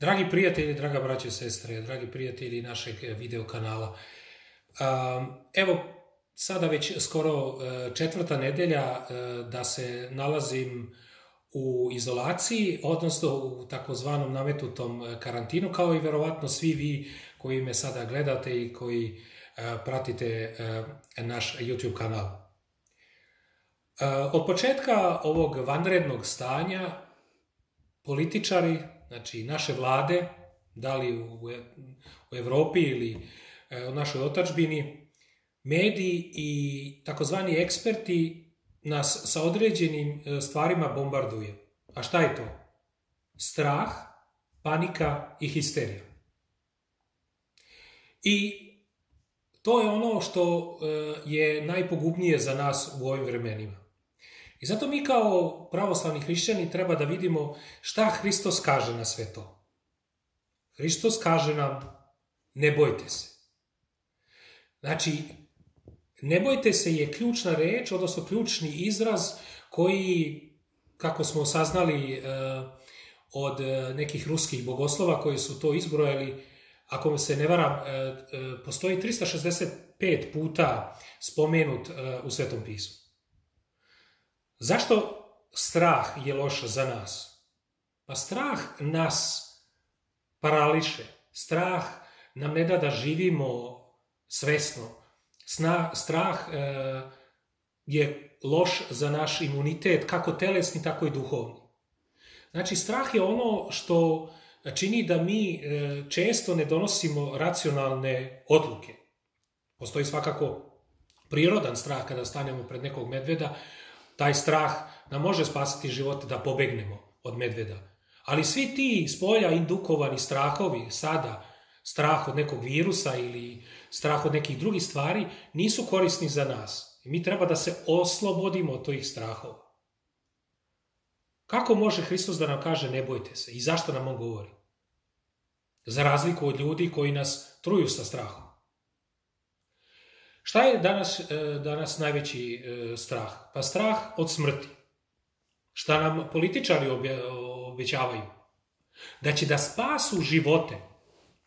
Dragi prijatelji, draga braće i sestre, dragi prijatelji našeg video kanala. Evo, sada već skoro četvrta nedelja da se nalazim u izolaciji, odnosno u takozvanom nametnutom karantinu, kao i verovatno svi vi koji me sada gledate i koji pratite naš YouTube kanal. Od početka ovog vanrednog stanja političari, znači naše vlade, da li u Evropi ili u našoj otadžbini, mediji i takozvani eksperti nas sa određenim stvarima bombarduje. A šta je to? Strah, panika i histerija. I to je ono što je najpogubnije za nas u ovim vremenima. I zato mi kao pravoslavni hrišćani treba da vidimo šta Hristos kaže na sve to. Hristos kaže nam, ne bojte se. Znači, ne bojte se je ključna reč, odnosno ključni izraz koji, kako smo saznali od nekih ruskih bogoslova koji su to izbrojali, ako se ne varam, postoji 365 puta spomenut u Svetom pismu. Zašto strah je loš za nas? Pa strah nas parališe. Strah nam ne da živimo svesno. Strah je loš za naš imunitet, kako telesni, tako i duhovni. Znači, strah je ono što čini da mi često ne donosimo racionalne odluke. Postoji svakako prirodan strah kada stanemo pred nekog medveda. Taj strah nam može spasiti život da pobegnemo od medveda. Ali svi ti spolja indukovani strahovi sada, strah od nekog virusa ili strah od nekih drugih stvari, nisu korisni za nas. I mi treba da se oslobodimo od tih strahova. Kako može Hristos da nam kaže ne bojte se? I zašto nam on govori? Za razliku od ljudi koji nas truju sa strahom. Šta je danas najveći strah? Pa strah od smrti. Šta nam političari obećavaju? Da će da spasu živote.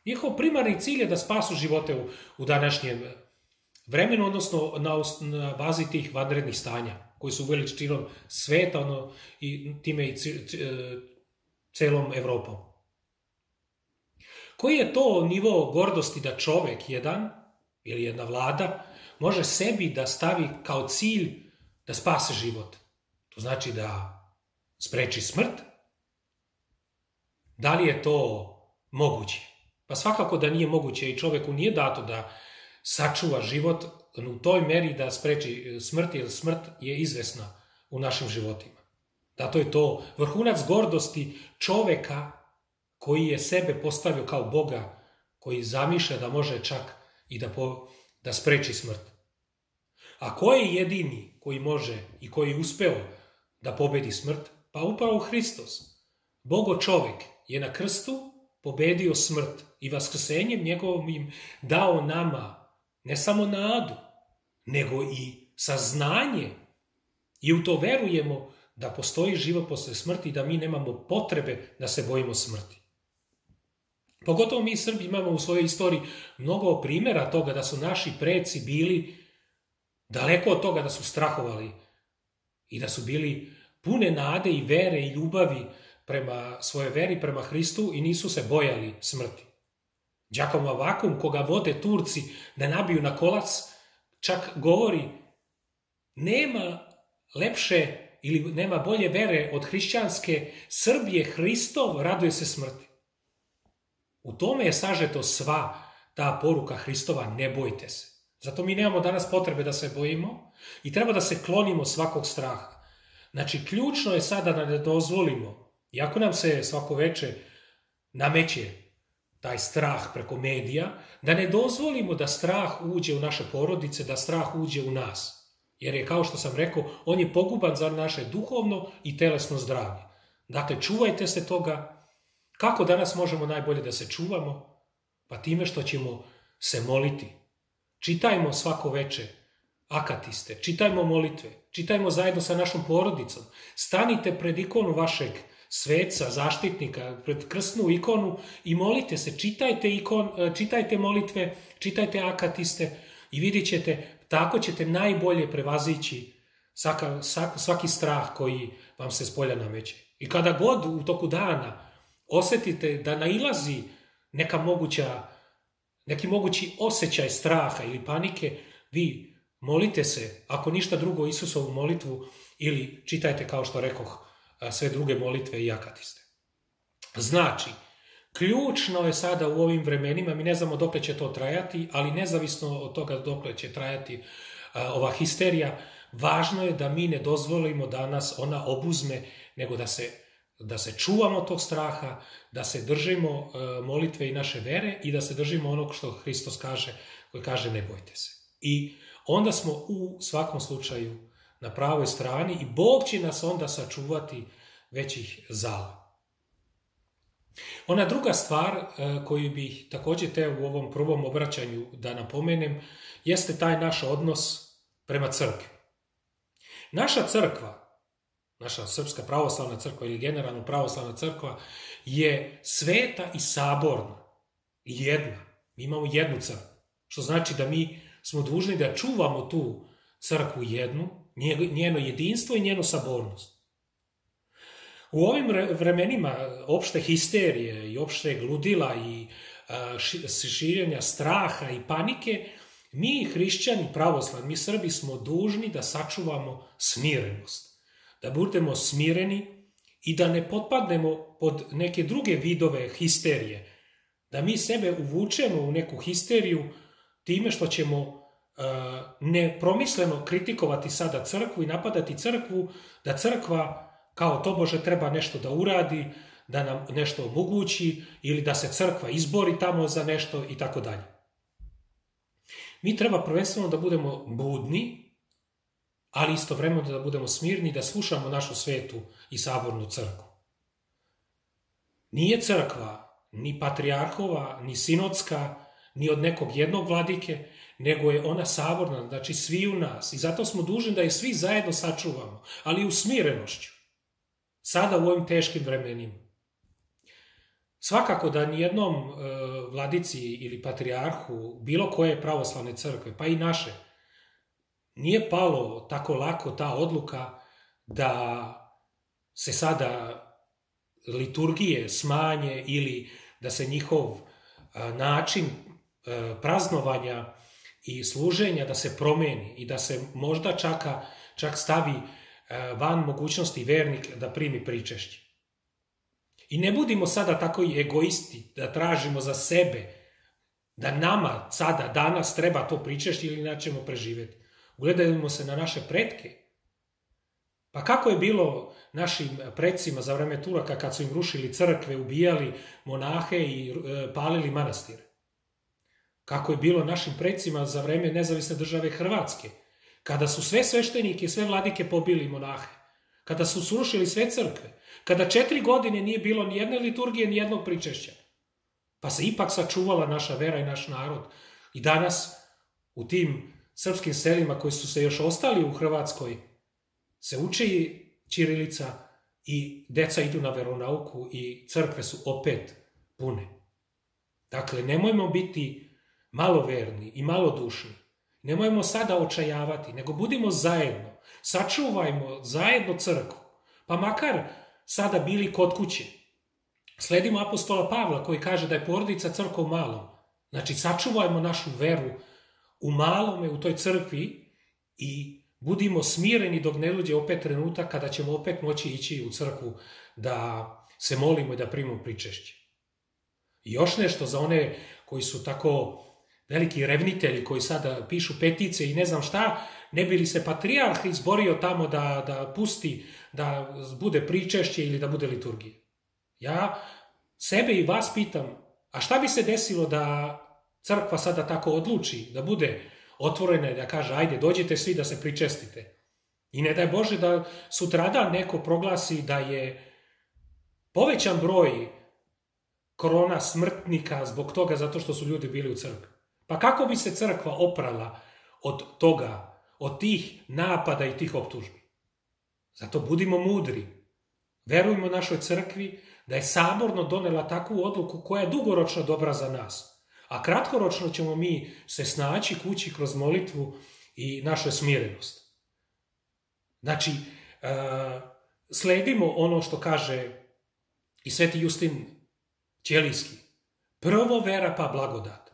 Njihov primarni cilj je da spasu živote u današnjem vremenu, odnosno na bazi tih vanrednih stanja, koji su uveli širom sveta i time i celom Evropom. Koji je to nivo gordosti da čovek jedan ili jedna vlada može sebi da stavi kao cilj da spase život? To znači da spreči smrt? Da li je to moguće? Pa svakako da nije moguće i čoveku nije dato da sačuva život u toj meri da spreči smrt, jer smrt je izvesna u našim životima. Zato je to vrhunac gordosti čoveka koji je sebe postavio kao Boga, koji zamišlja da može čak i da spreči smrt. A ko je jedini koji može i koji je uspeo da pobedi smrt? Pa upravo Hristos. Bogo čovek je na krstu pobedio smrt i vaskrsenjem njegovim dao nama ne samo nadu, nego i saznanje. I u to verujemo da postoji život posle smrti i da mi nemamo potrebe da se bojimo smrti. Pogotovo mi Srbi imamo u svojoj istoriji mnogo primjera toga da su naši preci bili daleko od toga da su strahovali i da su bili pune nade i vere i ljubavi prema svojoj veri, prema Hristu i nisu se bojali smrti. Đakomo Vakum, koga vode Turci da nabiju na kolac, čak govori nema lepše ili nema bolje vere od hrišćanske Srbije, Hristov raduje se smrti. U tome je sažeto sva ta poruka Hristova, ne bojte se. Zato mi nemamo danas potrebe da se bojimo i treba da se klonimo svakog straha. Znači, ključno je sada da ne dozvolimo, iako nam se svako veče nameće taj strah preko medija, da ne dozvolimo da strah uđe u naše porodice, da strah uđe u nas. Jer je, kao što sam rekao, on je poguban za naše duhovno i telesno zdravlje. Dakle, čuvajte se toga. Kako danas možemo najbolje da se čuvamo? Pa time što ćemo se moliti. Čitajmo svako veče akatiste, čitajmo molitve, čitajmo zajedno sa našom porodicom. Stanite pred ikonu vašeg sveca, zaštitnika, pred krsnu ikonu i molite se, čitajte molitve, čitajte akatiste i vidjet ćete, tako ćete najbolje prevazići svaki strah koji vam se spolja nameće. I kada god u toku dana osjetite da nailazi neki mogući osjećaj straha ili panike, vi molite se, ako ništa drugo, Isusovu molitvu ili čitajte, kao što rekoh, sve druge molitve i akatiste. Znači, ključno je sada u ovim vremenima, mi ne znamo dokle će to trajati, ali nezavisno od toga dokle će trajati ova histerija, važno je da mi ne dozvolimo da nas ona obuzme, nego da se čuvamo tog straha, da se držimo molitve i naše vere i da se držimo onog što Hristos kaže, koji kaže ne bojte se. I onda smo u svakom slučaju na pravoj strani i Bog će nas onda sačuvati većih zala. Ona druga stvar koju bih također teo u ovom prvom obraćanju da napomenem jeste taj naš odnos prema crkvi. Naša crkva, naša srpska pravoslavna crkva ili generalno pravoslavna crkva je sveta i saborna. Jedna. Mi imamo jednu crkvu. Što znači da mi smo dužni da čuvamo tu crkvu jednu, njeno jedinstvo i njenu sabornost. U ovim vremenima opšte histerije i opšte gludila i širenja straha i panike, mi hrišćani pravoslavni, mi Srbi smo dužni da sačuvamo smirenost. Da budemo smireni i da ne potpadnemo pod neke druge vidove histerije. Da mi sebe uvučemo u neku histeriju time što ćemo nepromisleno kritikovati sada crkvu i napadati crkvu, da crkva kao tobože treba nešto da uradi, da nam nešto omogući ili da se crkva izbori tamo za nešto i tako dalje. Mi treba prvenstveno da budemo budni, ali istovremeno da budemo smirni, da slušamo našu svetu i sabornu crkvu. Nije crkva ni patrijarhova, ni sinodska, ni od nekog jednog vladike, nego je ona saborna, znači svi u nas. I zato smo dužni da je svi zajedno sačuvamo, ali u smirenošću. Sada u ovim teškim vremenima. Svakako da nijednom vladici ili patrijarhu bilo koje pravoslavne crkve, pa i naše, nije palo tako lako ta odluka da se sada liturgije smanje ili da se njihov način praznovanja i služenja da se promeni i da se možda čak stavi van mogućnosti vernik da primi pričešće. I ne budimo sada tako i egoisti da tražimo za sebe da nama sada, danas treba to pričešće ili inače ćemo preživjeti. Ugledajmo se na naše pretke. Pa kako je bilo našim predsima za vreme Turaka kad su im rušili crkve, ubijali monahe i palili manastire? Kako je bilo našim predsima za vreme nezavisne države Hrvatske, kada su sve sveštenike i sve vladike pobili monahe, kada su srušili sve crkve, kada 4 godine nije bilo ni jedne liturgije, ni jednog pričešća, pa se ipak sačuvala naša vera i naš narod. I danas u tim srpskim selima koji su se još ostali u Hrvatskoj se uči ćirilica i deca idu na veronauku i crkve su opet pune. Dakle, nemojmo biti maloverni i malodušni. Nemojmo sada očajavati, nego budimo zajedno. Sačuvajmo zajedno crkvu. Pa makar sada bili kod kuće. Sledimo apostola Pavla koji kaže da je porodica crkva u malom. Znači, sačuvajmo našu veru u malome, u toj crkvi i budimo smireni dok ne dođe opet trenutak kada ćemo opet moći ići u crkvu da se molimo i da primimo pričešće. I još nešto za one koji su tako veliki revnitelji koji sada pišu petice i ne znam šta, ne bi li se patrijarh izborio tamo da pusti da bude pričešće ili da bude liturgija. Ja sebe i vas pitam, a šta bi se desilo da crkva sada tako odluči, da bude otvorena i da kaže ajde dođite svi da se pričestite. I ne daj Bože da sutradan neko proglasi da je povećan broj korona smrtnika zbog toga zato što su ljudi bili u crkvi. Pa kako bi se crkva oprala od toga, od tih napada i tih optužbi? Zato budimo mudri. Verujmo našoj crkvi da je saborno donela takvu odluku koja je dugoročno dobra za nas. A kratkoročno ćemo mi se snaći kući kroz molitvu i našu smirenost. Znači, sledimo ono što kaže i Sveti Justin Ćelijski. Prvo vera pa blagodat.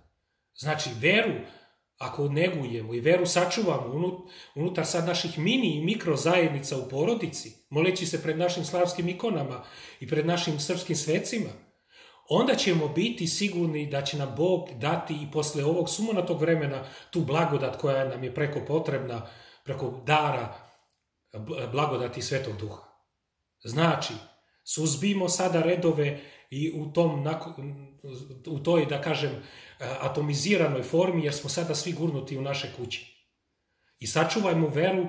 Znači, veru ako negujemo i veru sačuvamo unutar sad naših mini i mikro zajednica u porodici, moleći se pred našim slavskim ikonama i pred našim srpskim svecima, onda ćemo biti sigurni da će nam Bog dati i posle ovog sumonatog vremena tu blagodat koja nam je preko potrebna, preko dara blagodati Svetog Duha. Znači, suzbijmo sada redove i u toj, da kažem, atomiziranoj formi, jer smo sada svi gurnuti u naše kuće. I sačuvajmo veru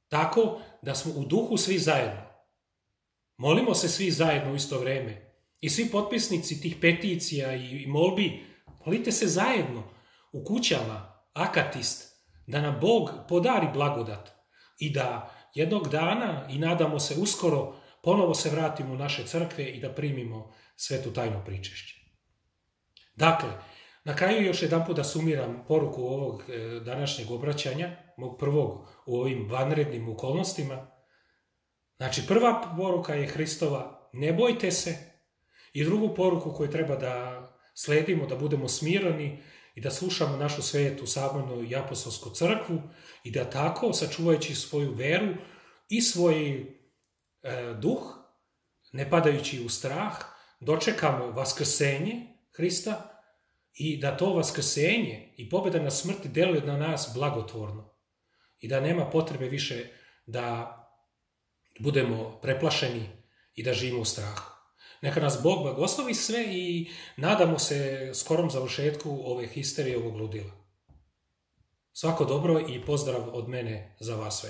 tako da smo u duhu svi zajedno. Molimo se svi zajedno u isto vreme. I svi potpisnici tih peticija i molbi, molite se zajedno u kućama, akatist, da nam Bog podari blagodat i da jednog dana, i nadamo se uskoro, ponovo se vratimo u naše crkve i da primimo svetu tajno pričešće. Dakle, na kraju još jedan put da sumiram poruku ovog današnjeg obraćanja, mog prvog u ovim vanrednim okolnostima. Znači, prva poruka je Hristova, ne bojte se, i drugu poruku koju treba da sledimo, da budemo smireni i da slušamo našu svetu sabornu i apostolsku crkvu i da tako, sačuvajući svoju veru i svoj duh, ne padajući u strah, dočekamo vaskrsenje Hrista i da to vaskrsenje i pobjeda na smrti deluje na nas blagotvorno i da nema potrebe više da budemo preplašeni i da živimo u strahu. Neka nas Bog blagoslovi sve i nadamo se skorom završetku ove histerije, ovog ludila. Svako dobro i pozdrav od mene za vas sve.